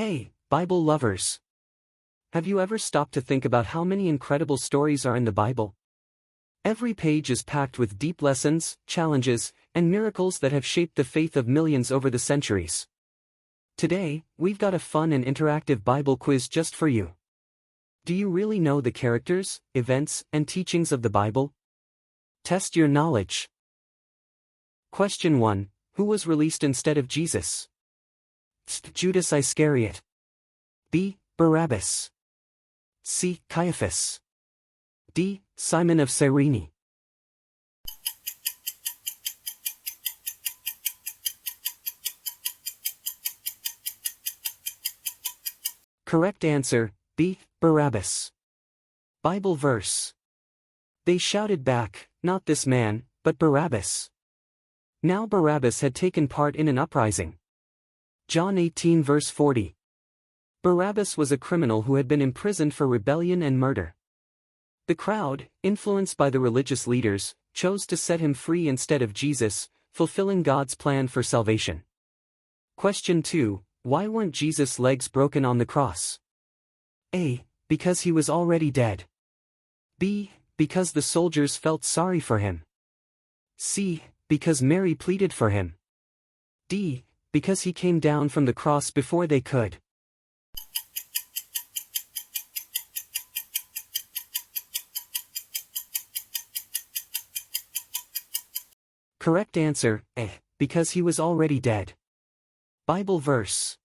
Hey, Bible lovers! Have you ever stopped to think about how many incredible stories are in the Bible? Every page is packed with deep lessons, challenges, and miracles that have shaped the faith of millions over the centuries. Today, we've got a fun and interactive Bible quiz just for you. Do you really know the characters, events, and teachings of the Bible? Test your knowledge. Question 1. Who was released instead of Jesus? Judas Iscariot. B. Barabbas. C. Caiaphas. D. Simon of Cyrene. Correct answer, B. Barabbas. Bible verse. They shouted back, "Not this man, but Barabbas." Now Barabbas had taken part in an uprising. John 18 verse 40. Barabbas was a criminal who had been imprisoned for rebellion and murder. The crowd, influenced by the religious leaders, chose to set him free instead of Jesus, fulfilling God's plan for salvation. Question 2. Why weren't Jesus' legs broken on the cross? A. Because he was already dead. B. Because the soldiers felt sorry for him. C. Because Mary pleaded for him. D. Because he came down from the cross before they could. Correct answer, A. Because he was already dead. Bible verse.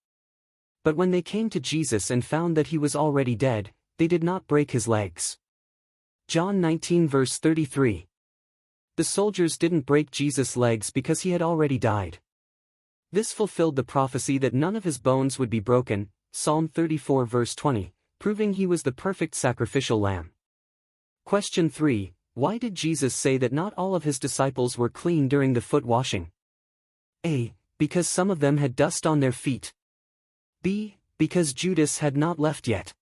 But when they came to Jesus and found that he was already dead, they did not break his legs. John 19 verse 33. The soldiers didn't break Jesus' legs because he had already died. This fulfilled the prophecy that none of his bones would be broken, Psalm 34 verse 20, proving he was the perfect sacrificial lamb. Question 3. Why did Jesus say that not all of his disciples were clean during the foot washing? A. Because some of them had dust on their feet. B. Because Judas had not left yet.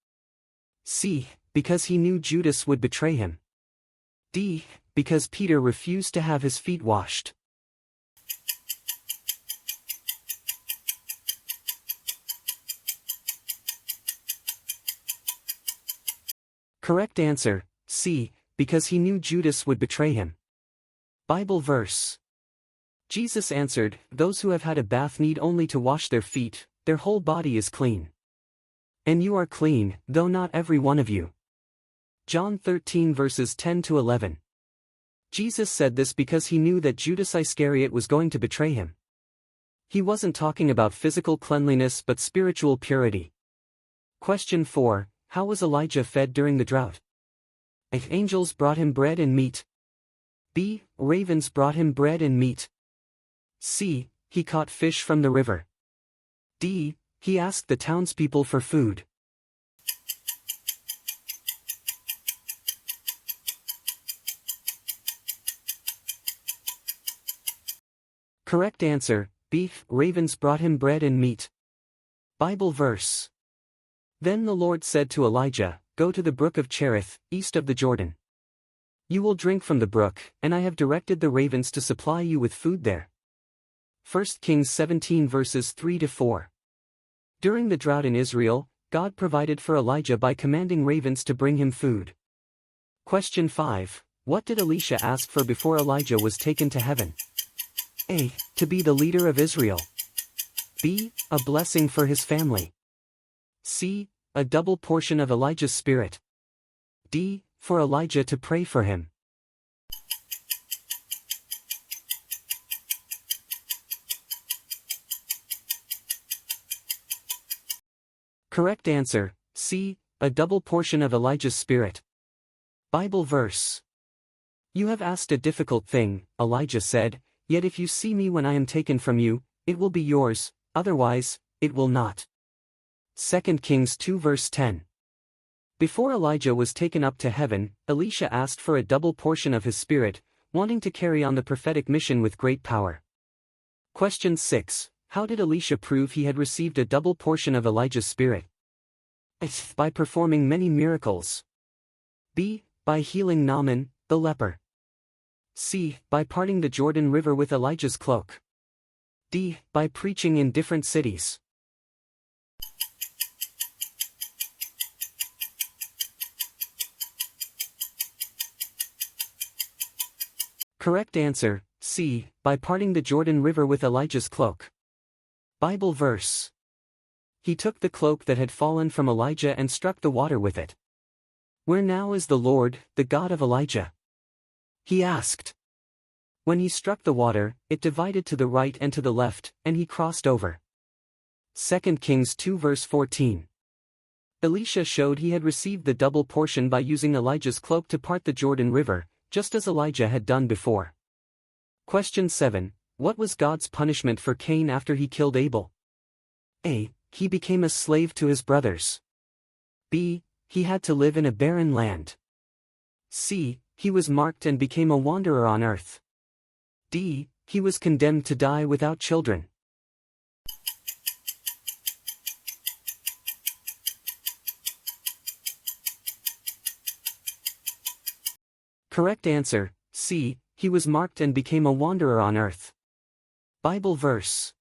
C. Because he knew Judas would betray him. D. Because Peter refused to have his feet washed. Correct answer, C. Because he knew Judas would betray him. Bible verse. Jesus answered, "Those who have had a bath need only to wash their feet, their whole body is clean. And you are clean, though not every one of you." John 13 verses 10 to 11. Jesus said this because he knew that Judas Iscariot was going to betray him. He wasn't talking about physical cleanliness but spiritual purity. Question 4. How was Elijah fed during the drought? A. Angels brought him bread and meat. B. Ravens brought him bread and meat. C. He caught fish from the river. D. He asked the townspeople for food. Correct answer, B. Ravens brought him bread and meat. Bible verse. Then the Lord said to Elijah, "Go to the brook of Cherith, east of the Jordan. You will drink from the brook, and I have directed the ravens to supply you with food there." 1 Kings 17 verses 3 to 4. During the drought in Israel, God provided for Elijah by commanding ravens to bring him food. Question 5. What did Elisha ask for before Elijah was taken to heaven? A. To be the leader of Israel. B. A blessing for his family. C. A double portion of Elijah's spirit. D. For Elijah to pray for him. Correct answer, C. A double portion of Elijah's spirit. Bible verse. You have asked a difficult thing, Elijah said, yet if you see me when I am taken from you, it will be yours, otherwise, it will not. 2 Kings 2 verse 10. Before Elijah was taken up to heaven, Elisha asked for a double portion of his spirit, wanting to carry on the prophetic mission with great power. Question 6. How did Elisha prove he had received a double portion of Elijah's spirit? A. By performing many miracles. B. By healing Naaman, the leper. C. By parting the Jordan River with Elijah's cloak. D. By preaching in different cities. Correct answer, C. By parting the Jordan River with Elijah's cloak. Bible verse. He took the cloak that had fallen from Elijah and struck the water with it. Where now is the Lord, the God of Elijah? He asked. When he struck the water, it divided to the right and to the left, and he crossed over. 2 Kings 2 verse 14. Elisha showed he had received the double portion by using Elijah's cloak to part the Jordan River, just as Elijah had done before. Question 7. What was God's punishment for Cain after he killed Abel? A. He became a slave to his brothers. B. He had to live in a barren land. C. He was marked and became a wanderer on earth. D. He was condemned to die without children. Correct answer, C. He was marked and became a wanderer on earth. Bible verse.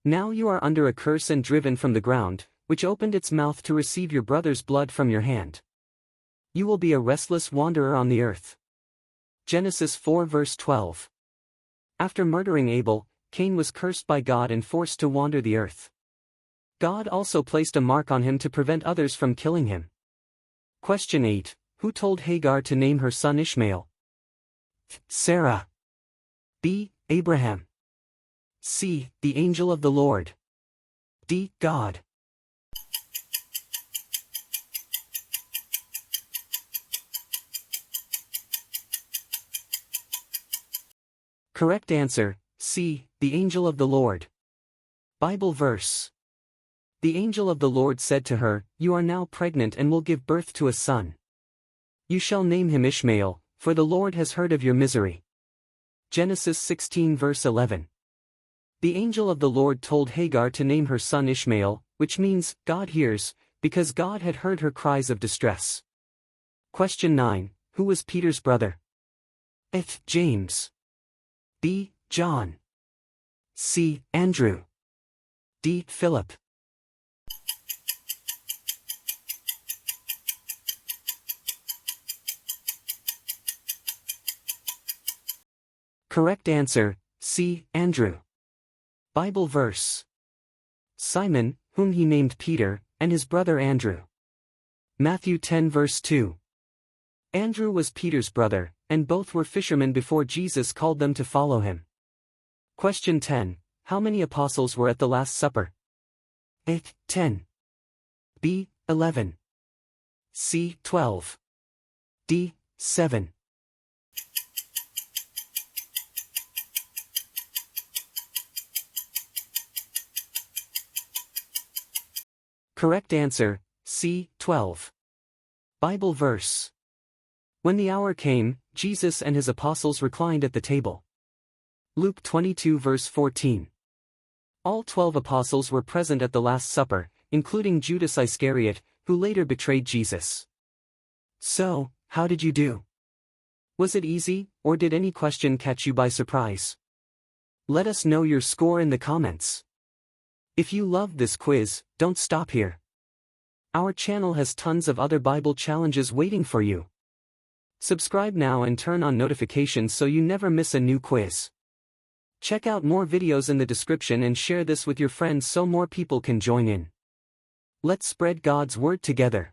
Now you are under a curse and driven from the ground, which opened its mouth to receive your brother's blood from your hand. You will be a restless wanderer on the earth. Genesis 4 verse 12. After murdering Abel, Cain was cursed by God and forced to wander the earth. God also placed a mark on him to prevent others from killing him. Question 8. Who told Hagar to name her son Ishmael? Sarah. B. Abraham. C. The angel of the Lord. D. God. Correct answer, C. The angel of the Lord. Bible verse. The angel of the Lord said to her, You are now pregnant and will give birth to a son. You shall name him Ishmael, for the Lord has heard of your misery. Genesis 16 verse 11. The angel of the Lord told Hagar to name her son Ishmael, which means, God hears, because God had heard her cries of distress. Question 9. Who was Peter's brother? A. James. B. John. C. Andrew. D. Philip. Correct answer, C. Andrew. Bible verse. Simon, whom he named Peter, and his brother Andrew. Matthew 10 verse 2. Andrew was Peter's brother, and both were fishermen before Jesus called them to follow him. Question 10. How many apostles were at the Last Supper? A. 10. B. 11. C. 12. D. 7. Correct answer, C. 12. Bible verse. When the hour came, Jesus and his apostles reclined at the table. Luke 22 verse 14. All 12 apostles were present at the Last Supper, including Judas Iscariot, who later betrayed Jesus. So, how did you do? Was it easy, or did any question catch you by surprise? Let us know your score in the comments. If you loved this quiz, don't stop here. Our channel has tons of other Bible challenges waiting for you. Subscribe now and turn on notifications so you never miss a new quiz. Check out more videos in the description and share this with your friends so more people can join in. Let's spread God's word together.